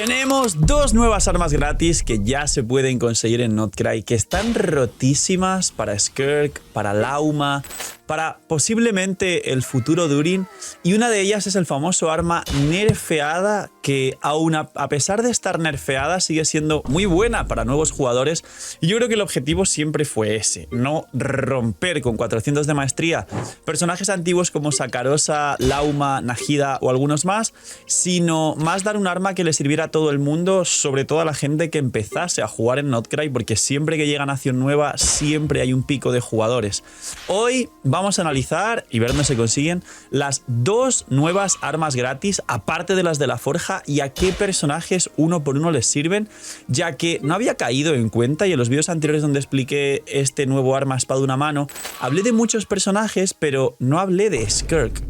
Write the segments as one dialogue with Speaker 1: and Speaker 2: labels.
Speaker 1: Tenemos dos nuevas armas gratis que ya se pueden conseguir en Notcry, que están rotísimas para Skirk, para Lauma, para posiblemente el futuro Durin, y una de ellas es el famoso arma nerfeada que aún a pesar de estar nerfeada sigue siendo muy buena para nuevos jugadores, y yo creo que el objetivo siempre fue ese, no romper con 400 de maestría personajes antiguos como Sakarosa, Lauma, Nahida o algunos más, sino más dar un arma que le sirviera a todo el mundo, sobre todo a la gente que empezase a jugar en Notcry, porque siempre que llega nación nueva siempre hay un pico de jugadores. Hoy vamos a analizar y ver dónde se consiguen las dos nuevas armas gratis, aparte de las de la forja, y a qué personajes uno por uno les sirven, ya que no había caído en cuenta, y en los vídeos anteriores donde expliqué este nuevo arma espada una mano, hablé de muchos personajes, pero no hablé de Skirk.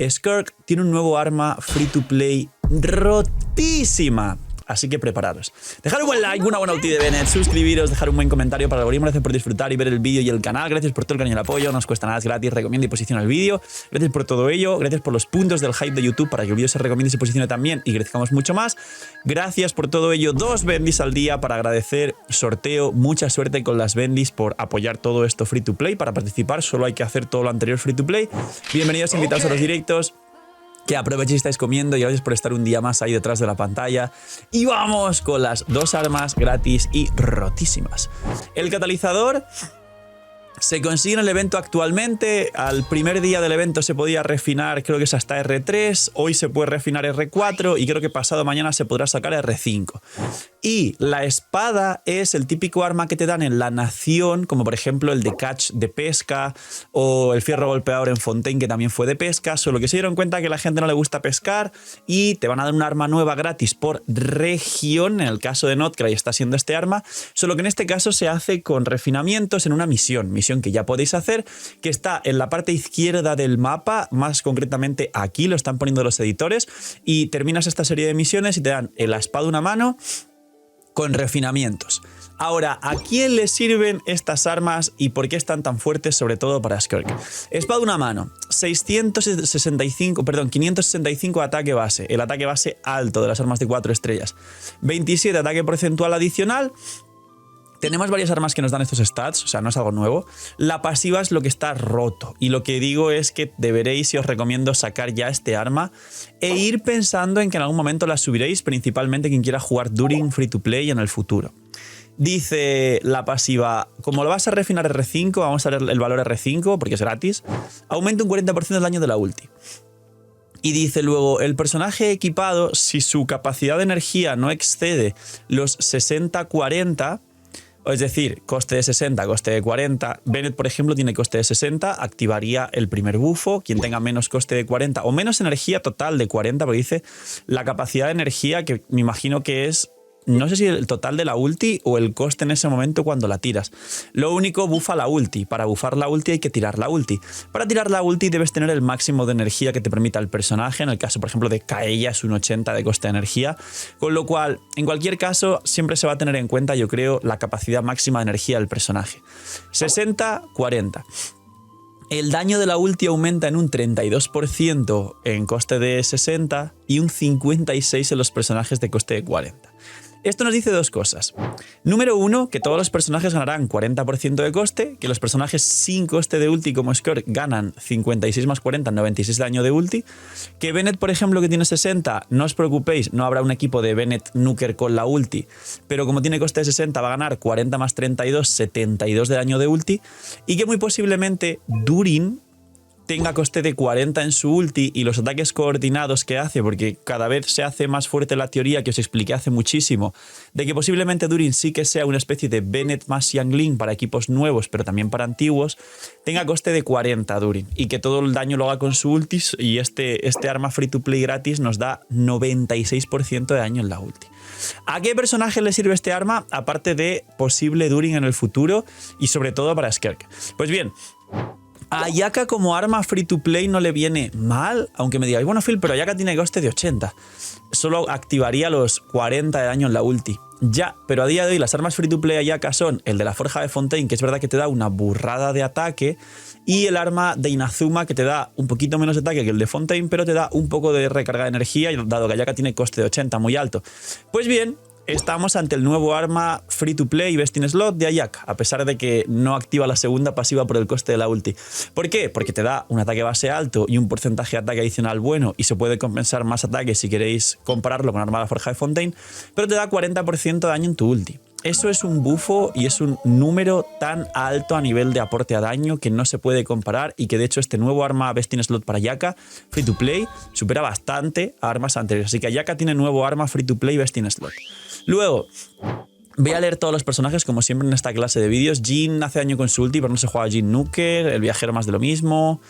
Speaker 1: Skirk tiene un nuevo arma free to play rotísima. Así que prepararos. Dejar un buen like, una buena ulti de Bennett, suscribiros, dejar un buen comentario para el algoritmo. Gracias por disfrutar y ver el vídeo y el canal. Gracias por todo el cariño y el apoyo. No os cuesta nada, es gratis. Recomienda y posiciona el vídeo. Gracias por todo ello. Gracias por los puntos del hype de YouTube para que el vídeo se recomiende y se posicione también y crezcamos mucho más. Gracias por todo ello. 2 bendis al día para agradecer. Sorteo. Mucha suerte con las bendis por apoyar todo esto free to play. Para participar solo hay que hacer todo lo anterior free to play. Bienvenidos, invitados a los directos. Que aprovechéis, estáis comiendo, y gracias por estar un día más ahí detrás de la pantalla. Y vamos con las dos armas gratis y rotísimas. El catalizador se consigue en el evento actualmente. Al primer día del evento se podía refinar, creo que es hasta R3. Hoy se puede refinar R4 y creo que pasado mañana se podrá sacar R5. Y la espada es el típico arma que te dan en la nación, como por ejemplo el de catch de pesca o el fierro golpeador en Fontaine, que también fue de pesca. Solo que se dieron cuenta que a la gente no le gusta pescar y te van a dar un arma nueva gratis por región. En el caso de Notcry está siendo este arma, solo que en este caso se hace con refinamientos en una misión que ya podéis hacer, que está en la parte izquierda del mapa, más concretamente aquí, lo están poniendo los editores, y terminas esta serie de misiones y te dan la espada una mano con refinamientos. Ahora, ¿a quién le sirven estas armas y por qué están tan fuertes, sobre todo para Skirk? Espada una mano, 565 de ataque base, el ataque base alto de las armas de 4 estrellas, 27 de ataque porcentual adicional. Tenemos varias armas que nos dan estos stats, o sea, no es algo nuevo. La pasiva es lo que está roto, y lo que digo es que deberéis, y os recomiendo, sacar ya este arma e ir pensando en que en algún momento la subiréis, principalmente quien quiera jugar During free to play en el futuro. Dice la pasiva, como lo vas a refinar R5, vamos a ver el valor R5 porque es gratis, aumenta un 40% del daño de la ulti. Y dice luego, el personaje equipado, si su capacidad de energía no excede los 60-40, es decir, coste de 60, coste de 40. Bennett, por ejemplo, tiene coste de 60, activaría el primer bufo. Quien tenga menos coste de 40 o menos energía total de 40, porque dice la capacidad de energía, que me imagino que es, no sé si el total de la ulti o el coste en ese momento cuando la tiras. Lo único, bufa la ulti. Para bufar la ulti hay que tirar la ulti. Para tirar la ulti debes tener el máximo de energía que te permita el personaje. En el caso, por ejemplo, de Kaeya es un 80 de coste de energía. Con lo cual, en cualquier caso, siempre se va a tener en cuenta, yo creo, la capacidad máxima de energía del personaje. 60-40. El daño de la ulti aumenta en un 32% en coste de 60 y un 56% en los personajes de coste de 40. Esto nos dice dos cosas. Número uno, que todos los personajes ganarán 40% de coste, que los personajes sin coste de ulti como Skirk ganan 56 más 40, 96 de daño de ulti, que Bennett, por ejemplo, que tiene 60, no os preocupéis, no habrá un equipo de Bennett Nuker con la ulti, pero como tiene coste de 60 va a ganar 40 más 32, 72 de daño de ulti, y que muy posiblemente Durin tenga coste de 40 en su ulti, y los ataques coordinados que hace, porque cada vez se hace más fuerte la teoría que os expliqué hace muchísimo, de que posiblemente Durin sí que sea una especie de Bennett más Xiangling para equipos nuevos, pero también para antiguos, tenga coste de 40 Durin, y que todo el daño lo haga con su ulti, y este arma free to play gratis nos da 96% de daño en la ulti. ¿A qué personaje le sirve este arma? Aparte de posible Durin en el futuro, y sobre todo para Skirk. Pues bien, a Ayaka como arma free to play no le viene mal, aunque me digáis, bueno Phil, pero Ayaka tiene coste de 80. Solo activaría los 40 de daño en la ulti. Ya, pero a día de hoy las armas free to play Ayaka son el de la forja de Fontaine, que es verdad que te da una burrada de ataque, y el arma de Inazuma, que te da un poquito menos de ataque que el de Fontaine, pero te da un poco de recarga de energía, y dado que Ayaka tiene coste de 80, muy alto. Pues bien, estamos ante el nuevo arma free to play Best in Slot de Ayaka, a pesar de que no activa la segunda pasiva por el coste de la ulti. ¿Por qué? Porque te da un ataque base alto y un porcentaje de ataque adicional bueno, y se puede compensar más ataque si queréis compararlo con Armada Forja de Fontaine, pero te da 40% de daño en tu ulti. Eso es un bufo y es un número tan alto a nivel de aporte a daño que no se puede comparar, y que de hecho este nuevo arma Best in Slot para Ayaka free to play supera bastante a armas anteriores. Así que Ayaka tiene nuevo arma free to play Best in Slot. Luego, voy a leer todos los personajes como siempre en esta clase de vídeos. Jhin hace daño con su ulti, pero no se juega Jhin Nuker. El viajero más de lo mismo.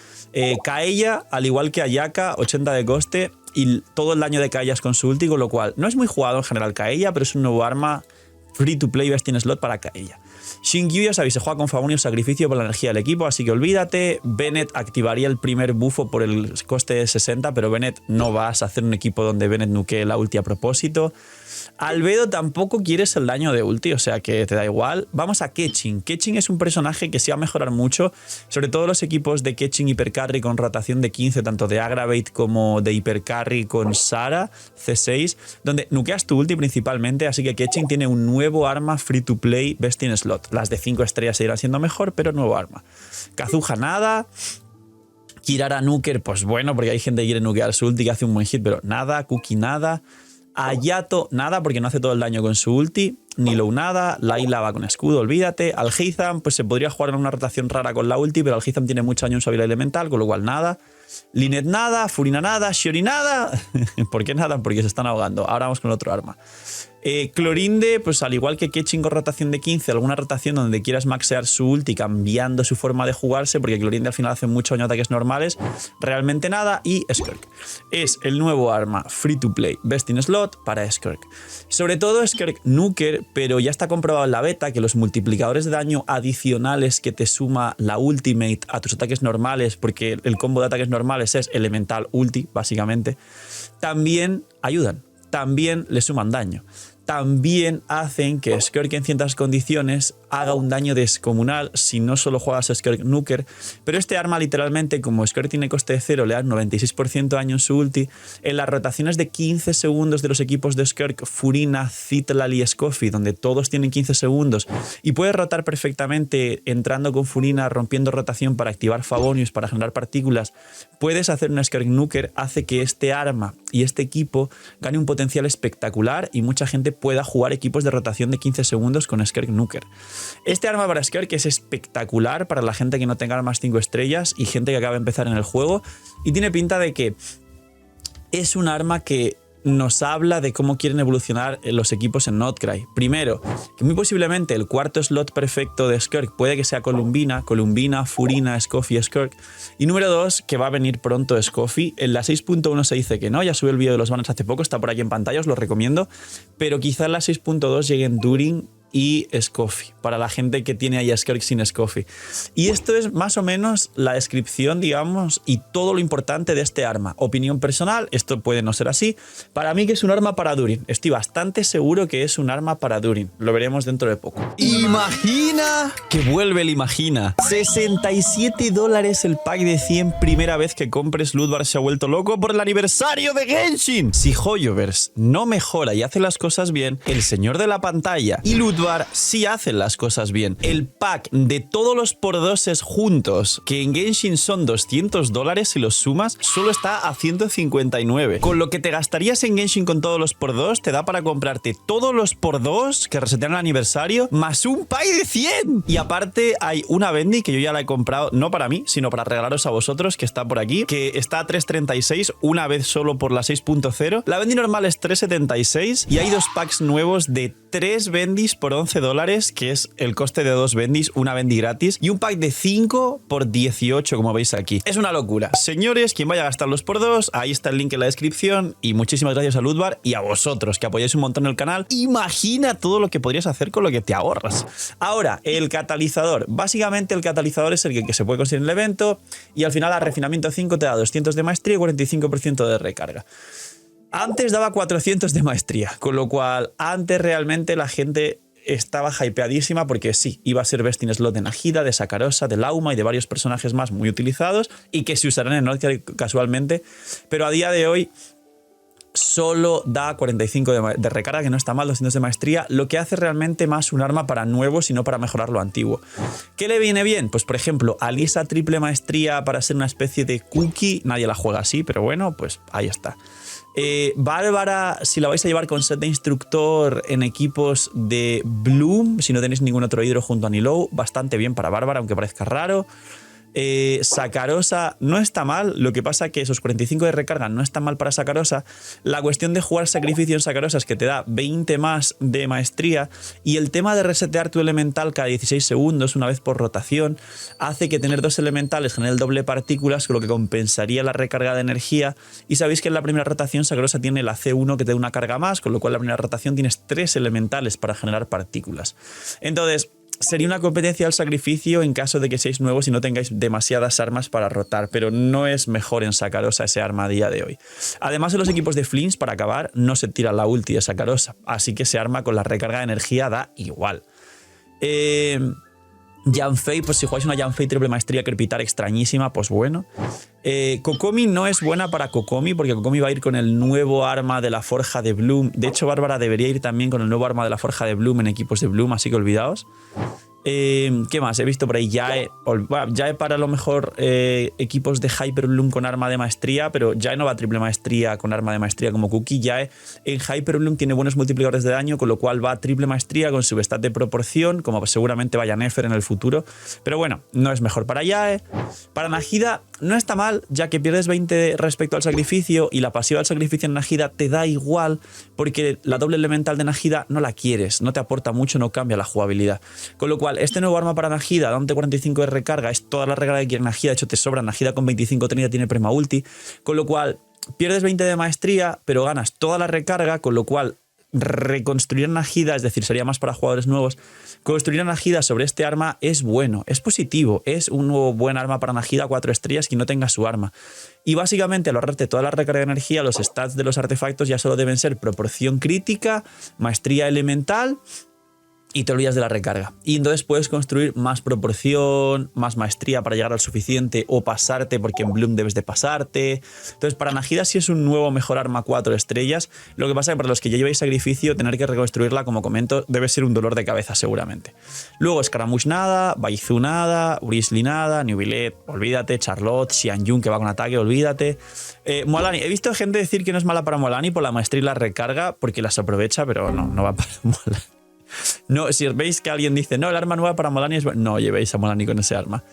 Speaker 1: Kaeya, al igual que Ayaka, 80 de coste, y todo el daño de Kaeya es con su ulti, con lo cual no es muy jugado en general Kaeya, pero es un nuevo arma free to play Best in Slot para Kaeya. Xingqiu, ya sabéis, se juega con Fabonio Sacrificio por la energía del equipo, así que olvídate. Bennett activaría el primer bufo por el coste de 60, pero Bennett no vas a hacer un equipo donde Bennett nuquee la ulti a propósito. Albedo tampoco quieres el daño de ulti, o sea que te da igual. Vamos a Keqing. Keqing es un personaje que sí va a mejorar mucho, sobre todo los equipos de Keqing Hypercarry con rotación de 15, tanto de Aggravate como de Hypercarry con Sara C6, donde nukeas tu ulti principalmente, así que Keqing tiene un nuevo arma free to play Best in Slot. Las de 5 estrellas seguirán siendo mejor, pero nuevo arma. Kazuha nada. Kirara Nuker, pues bueno, porque hay gente que quiere nukear su ulti, que hace un buen hit, pero nada. Kuki nada. Hayato nada, porque no hace todo el daño con su ulti. Nilou nada. Layla va con escudo, olvídate. Alhaitham, pues se podría jugar en una rotación rara con la ulti, pero Alhaitham tiene mucho daño en su habilidad elemental, con lo cual nada. Linet nada. Furina nada. Shiori nada. ¿Por qué nada? Porque se están ahogando. Ahora vamos con otro arma. Clorinde, pues al igual que Keqing con rotación de 15, alguna rotación donde quieras maxear su ulti cambiando su forma de jugarse, porque Clorinde al final hace mucho daño a ataques normales, realmente nada. Y Skirk es el nuevo arma free to play Best in Slot para Skirk. Sobre todo Skirk Nuker, pero ya está comprobado en la beta que los multiplicadores de daño adicionales que te suma la ultimate a tus ataques normales, porque el combo de ataques normales es elemental ulti, básicamente, también ayudan, también le suman daño. También hacen que Skirk en ciertas condiciones haga un daño descomunal si no solo juegas a Skirk Nuker, pero este arma literalmente, como Skirk tiene coste de 0, le da 96% de daño en su ulti. En las rotaciones de 15 segundos de los equipos de Skirk, Furina, Zitlal y Scoffy, donde todos tienen 15 segundos, y puedes rotar perfectamente entrando con Furina, rompiendo rotación para activar Favonius, para generar partículas, puedes hacer un Skirk Nuker, hace que este arma y este equipo gane un potencial espectacular y mucha gente pueda jugar equipos de rotación de 15 segundos con Skirk Nuker. Este arma para Skirk es espectacular para la gente que no tenga armas 5 estrellas y gente que acaba de empezar en el juego, y tiene pinta de que es un arma que nos habla de cómo quieren evolucionar los equipos en Notcry. Primero, que muy posiblemente el cuarto slot perfecto de Skirk puede que sea Columbina, Furina, Scoffy, Skirk. Y número 2, que va a venir pronto Scoffy. En la 6.1 se dice que no, ya subí el vídeo de los banners hace poco, está por aquí en pantalla, os lo recomiendo. Pero quizá en la 6.2 lleguen Durin y Scoffy, para la gente que tiene ahí a Skirk sin Scoffy. Y esto es más o menos la descripción, digamos, y todo lo importante de este arma. Opinión personal, esto puede no ser así. Para mí que es un arma para Durin. Estoy bastante seguro que es un arma para Durin. Lo veremos dentro de poco. Imagina que vuelve el Imagina. $67 el pack de 100 primera vez que compres. Ludvar se ha vuelto loco por el aniversario de Genshin. Si Hoyoverse no mejora y hace las cosas bien, el señor de la pantalla y Ludvar sí hacen las cosas bien. El pack de todos los por doses juntos, que en Genshin son $200 si los sumas, solo está a 159. Con lo que te gastarías en Genshin con todos los por 2, te da para comprarte todos los por 2 que resetean el aniversario, más un pack de 100. Y aparte hay una Bendy que yo ya la he comprado, no para mí, sino para regalaros a vosotros, que está por aquí, que está a 3.36, una vez solo por la 6.0. La Bendy normal es 3.76 y hay dos packs nuevos de 3 Bendis por $11, que es el coste de 2 Bendis, una Bendy gratis, y un pack de 5 por 18, como veis aquí. Es una locura. Señores, quien vaya a gastarlos por 2, ahí está el link en la descripción, y muchísimas gracias a Ludvar y a vosotros, que apoyáis un montón el canal. Imagina todo lo que podrías hacer con lo que te ahorras. Ahora, el catalizador. Básicamente el catalizador es el que se puede conseguir en el evento, y al final a refinamiento 5 te da 200 de maestría y 45% de recarga. Antes daba 400 de maestría, con lo cual antes realmente la gente estaba hypeadísima porque sí, iba a ser best in slot de Nahida, de Sakarosa, de Lauma y de varios personajes más muy utilizados y que se usarán en Notcry casualmente, pero a día de hoy solo da 45 de recarga, que no está mal, 200 de maestría, lo que hace realmente más un arma para nuevos y no para mejorar lo antiguo. ¿Qué le viene bien? Pues por ejemplo, Alisa triple maestría para ser una especie de cookie, nadie la juega así, pero bueno, pues ahí está. Bárbara, si la vais a llevar con set de instructor en equipos de Bloom, si no tenéis ningún otro hidro junto a Nilou, bastante bien para Bárbara, aunque parezca raro. Sakarosa no está mal, lo que pasa que esos 45 de recarga no están mal para Sakarosa. La cuestión de jugar sacrificio en Sakarosa es que te da 20 más de maestría y el tema de resetear tu elemental cada 16 segundos una vez por rotación hace que tener dos elementales genere el doble de partículas, con lo que compensaría la recarga de energía. Y sabéis que en la primera rotación Sakarosa tiene la C1 que te da una carga más, con lo cual en la primera rotación tienes 3 elementales para generar partículas. Entonces sería una competencia al sacrificio en caso de que seáis nuevos y no tengáis demasiadas armas para rotar, pero no es mejor en Sakarosa ese arma a día de hoy. Además, en los equipos de Flints, para acabar, no se tira la ulti de Sakarosa, así que ese arma con la recarga de energía da igual. Yanfei, pues si jugáis una Yanfei triple maestría crepitar extrañísima, pues bueno. Kokomi no es buena para Kokomi, porque Kokomi va a ir con el nuevo arma de la forja de Bloom. De hecho, Bárbara debería ir también con el nuevo arma de la forja de Bloom en equipos de Bloom, así que olvidaos. ¿Qué más? He visto por ahí Yae. Bueno, Yae para a lo mejor equipos de Hyper Bloom con arma de maestría, pero Yae no va a triple maestría con arma de maestría como Cookie. Yae en Hyper Bloom tiene buenos multiplicadores de daño, con lo cual va a triple maestría con su stat de proporción, como seguramente vaya Nefer en el futuro. Pero bueno, no es mejor para Yae. Para Nahida no está mal, ya que pierdes 20 respecto al sacrificio y la pasiva del sacrificio en Nahida te da igual, porque la doble elemental de Nahida no la quieres, no te aporta mucho, no cambia la jugabilidad. Con lo cual, este nuevo arma para Nahida, dándote 45 de recarga, es toda la recarga que quiere Nahida. De hecho, te sobra. Nahida con 25-30 tiene prema ulti. Con lo cual, pierdes 20 de maestría, pero ganas toda la recarga. Con lo cual, reconstruir Nahida, es decir, sería más para jugadores nuevos. Construir a Nahida sobre este arma es bueno, es positivo. Es un nuevo buen arma para Nahida, 4 estrellas, que no tenga su arma. Y básicamente, al ahorrarte toda la recarga de energía, los stats de los artefactos ya solo deben ser proporción crítica, maestría elemental, y te olvidas de la recarga. Y entonces puedes construir más proporción, más maestría para llegar al suficiente o pasarte, porque en Bloom debes de pasarte. Entonces para Nahida sí es un nuevo mejor arma 4 estrellas. Lo que pasa es que para los que ya lleváis sacrificio, tener que reconstruirla, como comento, debe ser un dolor de cabeza seguramente. Luego Scaramouche nada, Baizu nada, Wrisley nada, Newbillet, olvídate, Charlotte, Xianyun que va con ataque, olvídate. Mualani, he visto gente decir que no es mala para Mualani por la maestría y la recarga, porque las aprovecha, pero no va para Mualani. No, si veis que alguien dice, no, el arma nueva para Mualani es buena, no llevéis a Mualani con ese arma.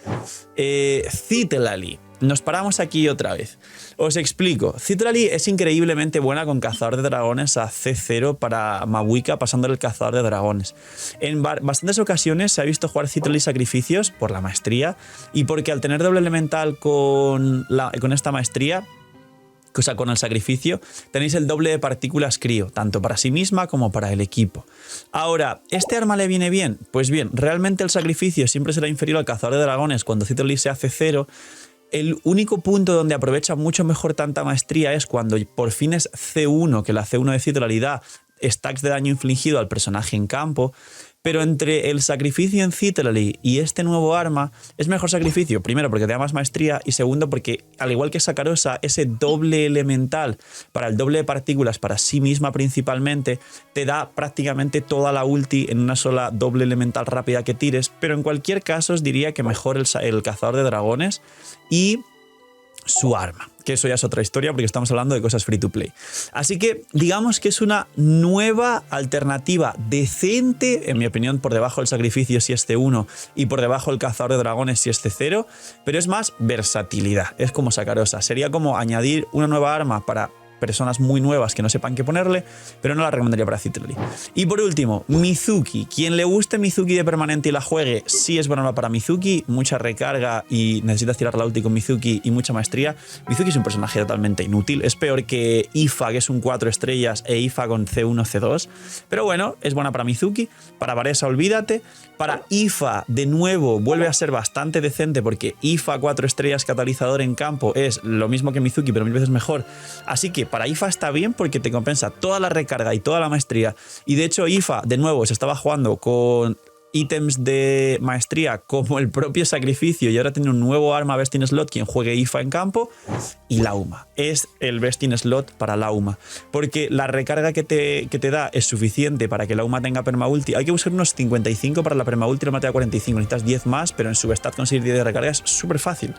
Speaker 1: Citlali. Nos paramos aquí otra vez. Os explico. Citlali es increíblemente buena con cazador de dragones a C0 para Mabuika, pasándole el cazador de dragones. En bastantes ocasiones se ha visto jugar Citlali sacrificios por la maestría y porque al tener doble elemental con esta maestría, o sea, con el sacrificio, tenéis el doble de partículas crío, tanto para sí misma como para el equipo. Ahora, ¿este arma le viene bien? Pues bien, realmente el sacrificio siempre será inferior al cazador de dragones cuando Citlali se hace 0. El único punto donde aprovecha mucho mejor tanta maestría es cuando por fin es C1, que la C1 de Citlali da stacks de daño infligido al personaje en campo. Pero entre el sacrificio en Citlali y este nuevo arma, es mejor sacrificio, primero porque te da más maestría y segundo porque, al igual que Sakarosa, ese doble elemental para el doble de partículas para sí misma principalmente, te da prácticamente toda la ulti en una sola doble elemental rápida que tires, pero en cualquier caso os diría que mejor el cazador de dragones y su arma, que eso ya es otra historia porque estamos hablando de cosas free to play. Así que digamos que es una nueva alternativa decente, en mi opinión por debajo del sacrificio si es C1 y por debajo del cazador de dragones si es C0, pero es más versatilidad, es como Sakarosa, sería como añadir una nueva arma para personas muy nuevas que no sepan qué ponerle, pero no la recomendaría para Citlali. Y por último, Mizuki. Quien le guste Mizuki de permanente y la juegue, sí es buena para Mizuki, mucha recarga y necesitas tirar la ulti con Mizuki y mucha maestría. Mizuki es un personaje totalmente inútil, es peor que Ifa, que es un 4 estrellas, e Ifa con C1, C2, pero bueno, es buena para Mizuki. Para Varesa, olvídate. Para Ifa, de nuevo, vuelve a ser bastante decente porque Ifa 4 estrellas catalizador en campo es lo mismo que Mizuki, pero 1000 veces mejor. Así que para IFA está bien porque te compensa toda la recarga y toda la maestría. Y de hecho IFA, de nuevo, se estaba jugando con ítems de maestría como el propio sacrificio y ahora tiene un nuevo arma Best in Slot quien juegue IFA en campo. Y Lauma es el Best in Slot para Lauma, porque la recarga que te da es suficiente para que Lauma tenga permaulti. Hay que buscar unos 55 para la permaulti, la mate a 45, necesitas 10 más, pero en substat conseguir 10 de recarga es súper fácil.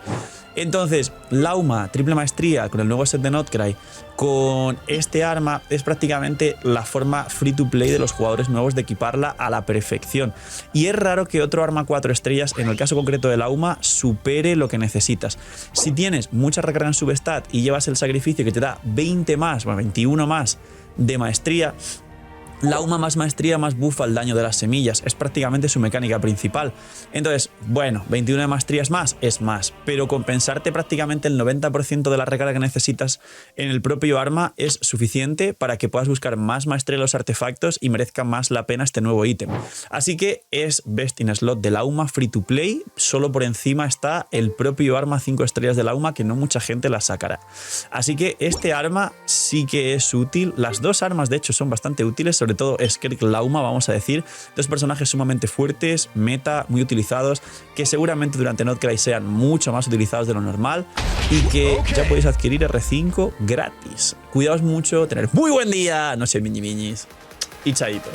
Speaker 1: Entonces Lauma, triple maestría con el nuevo set de Notcry, con este arma es prácticamente la forma free to play de los jugadores nuevos de equiparla a la perfección. Y es raro que otro arma 4 estrellas, en el caso concreto de Lauma, supere lo que necesitas. Si tienes mucha recarga en substat y llevas el sacrificio que te da 20 más, bueno, 21 más de maestría, Lauma más maestría más buff al daño de las semillas. Es prácticamente su mecánica principal. Entonces, bueno, 21 de maestrías más es más, pero compensarte prácticamente el 90% de la recarga que necesitas en el propio arma es suficiente para que puedas buscar más maestría en los artefactos y merezca más la pena este nuevo ítem. Así que es Best in Slot de Lauma free to play. Solo por encima está el propio arma 5 estrellas de Lauma, que no mucha gente la sacará. Así que este arma sí que es útil. Las dos armas de hecho son bastante útiles, sobre todo Skirk Lauma, vamos a decir, dos personajes sumamente fuertes, meta, muy utilizados, que seguramente durante Notcry sean mucho más utilizados de lo normal y que ya podéis adquirir R5 gratis. Cuidaos mucho, tener muy buen día, no sé, miñis y chaito.